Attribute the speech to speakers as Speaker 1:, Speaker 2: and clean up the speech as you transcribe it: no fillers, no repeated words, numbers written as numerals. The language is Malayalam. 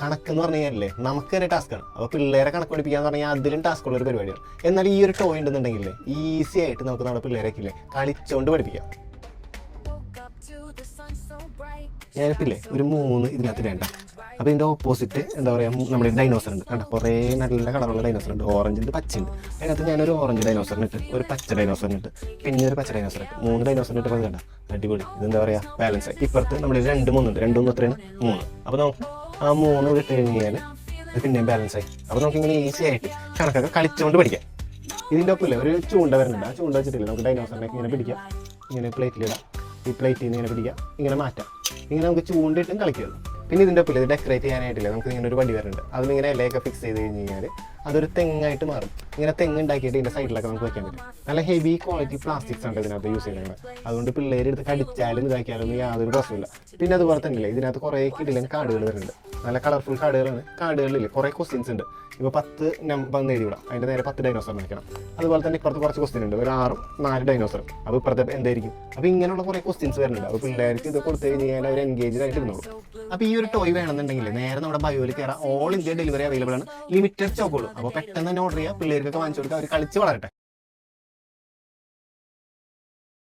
Speaker 1: കണക്കെന്ന് പറഞ്ഞു കഴിഞ്ഞാലേ നമുക്ക് തന്നെ ടാസ്ക്കാണ്. അപ്പോൾ പിള്ളേരെ കണക്ക് പഠിപ്പിക്കാന്ന് പറഞ്ഞാൽ അതിലും ടാസ്ക്കുള്ള ഒരു പരിപാടിയാണ്. എന്നാൽ ഈ ഒരു ടോയ് ഉണ്ടെന്നുണ്ടെങ്കിൽ ഈസി ആയിട്ട് നമുക്ക് നമ്മുടെ പിള്ളേരൊക്കെ കളിച്ചുകൊണ്ട് പഠിപ്പിക്കാം. ഞാനിപ്പില്ലേ ഒരു 3 ഇതിനകത്ത് വേണ്ട. അപ്പോൾ ഇതിൻ്റെ ഓപ്പോസിറ്റ് എന്താ പറയുക, നമ്മുടെ ഡൈനോസർ ഉണ്ട് കണ്ട, കുറേ നല്ല കളറുള്ള ഡൈനോസർ ഉണ്ട്. ഓറഞ്ച് ഉണ്ട്, പച്ച ഉണ്ട്. അതിനകത്ത് ഞാനൊരു ഓറഞ്ച് ഡൈനോസറിനിട്ട്, ഒരു പച്ച ഡൈനോസറിനിട്ട്, പിന്നെ ഒരു പച്ച ഡൈനോസറിട്ട്, 3 ഡൈനോസറിനിട്ട് പറഞ്ഞ കണ്ട അടിപൊളി. ഇതെന്താ പറയുക, ബാലൻസ് ആയി. ഇപ്പുറത്ത് നമ്മൾ 2 3 ഉണ്ട്, 2 1 എത്രയാണ് 3. അപ്പോൾ നമുക്ക് ആ 3 ഇട്ട് കഴിഞ്ഞാൽ ഇത് പിന്നെയും ബാലൻസ് ആയി. അപ്പോൾ നമുക്കിങ്ങനെ ഈസി ആയിട്ട് കണക്കൊക്കെ കളിച്ചുകൊണ്ട് പഠിക്കാം. ഇതിൻ്റെ ഒപ്പം ഒരു ചൂണ്ട വരുന്നുണ്ട്. ആ ചൂണ്ട വെച്ചിട്ടില്ല നമുക്ക് ഡൈനോസറിനൊക്കെ ഇങ്ങനെ പിടിക്കാം, ഇങ്ങനെ പ്ലേറ്റിലിടാം. ഈ പ്ലേറ്റിൽ നിന്ന് ഇങ്ങനെ പിടിക്കാം, ഇങ്ങനെ മാറ്റാം. ഇങ്ങനെ നമുക്ക് ചൂണ്ടിട്ടും കളിക്കാം. പിന്നെ ഇതിൻ്റെ ഒപ്പം ഇത് ഡെക്കറേറ്റ് ചെയ്യാനായിട്ടില്ല നമുക്ക് ഇങ്ങനെ ഒരു വടി വരുന്നുണ്ട്. അതിലിങ്ങനെ ഇലയൊക്കെ ഫിക്സ് ചെയ്ത് കഴിഞ്ഞ് കഴിഞ്ഞാൽ അതൊരു തെങ്ങായിട്ട് മാറും. ഇങ്ങനെ തെങ്ങ് ഉണ്ടാക്കിയിട്ട് ഇതിൻ്റെ സൈഡിലൊക്കെ നമുക്ക് വയ്ക്കാൻ പറ്റും. നല്ല ഹെവി ക്വാളിറ്റി പ്ലാസ്റ്റിക്സ് ആണ് ഇതിനകത്ത് യൂസ് ചെയ്യുന്നത്. അതുകൊണ്ട് പിള്ളേർ എടുത്ത് കടിച്ചാലും ഇതാക്കിയാലും യാതൊരു പ്രശ്നമില്ല. പിന്നെ അതുപോലെ തന്നെ ഇതിനകത്ത് കുറേ കിടിലൻ കാർഡുകൾ വരുന്നുണ്ട്. നല്ല കളർഫുൾ കാർഡുകളാണ്. കാർഡുകളിൽ കുറേ ക്വസ്റ്റ്യൻസ് ഉണ്ട്. ഇപ്പോൾ 10 നമ്പർ എഴുതി വിടാം, അതിൻ്റെ നേരെ 10 ഡൈനോസർ വയ്ക്കണം. അതുപോലെ തന്നെ ഇപ്പുറത്ത് കുറച്ച് ക്വസ്റ്റ്യൻ ഉണ്ട്, ഒരു 6 4 ഡൈനോസർ. അപ്പോൾ ഇപ്പുറത്തെ എന്തായിരിക്കും? അപ്പോൾ ഇങ്ങനെയുള്ള കുറേ ക്വസ്റ്റ്യൻസ് വരുന്നുണ്ട്. അപ്പോൾ പിള്ളേർക്ക് ഇത് കൊടുത്തു കഴിഞ്ഞാൽ അവർ എൻഗേജ്ഡ് ആയിട്ട് ഇരുന്നോളൂ. അപ്പോൾ ഈ ഒരു ടോയ് വേണമെന്നുണ്ടെങ്കിൽ നേരെ നമ്മുടെ ബയോയിൽ കയറാം. ഓൾ ഇന്ത്യ ഡെലിവറി അവൈലബിൾ ആണ്. ലിമിറ്റഡ് സ്റ്റോക്കുള്ളൂ. അപ്പോൾ പെട്ടെന്ന് തന്നെ ഓർഡർ ചെയ്യുക, പിള്ളേർക്കൊക്കെ വാങ്ങിച്ചു കൊടുക്കുക, അവർ കളിച്ച് വളരട്ടെ.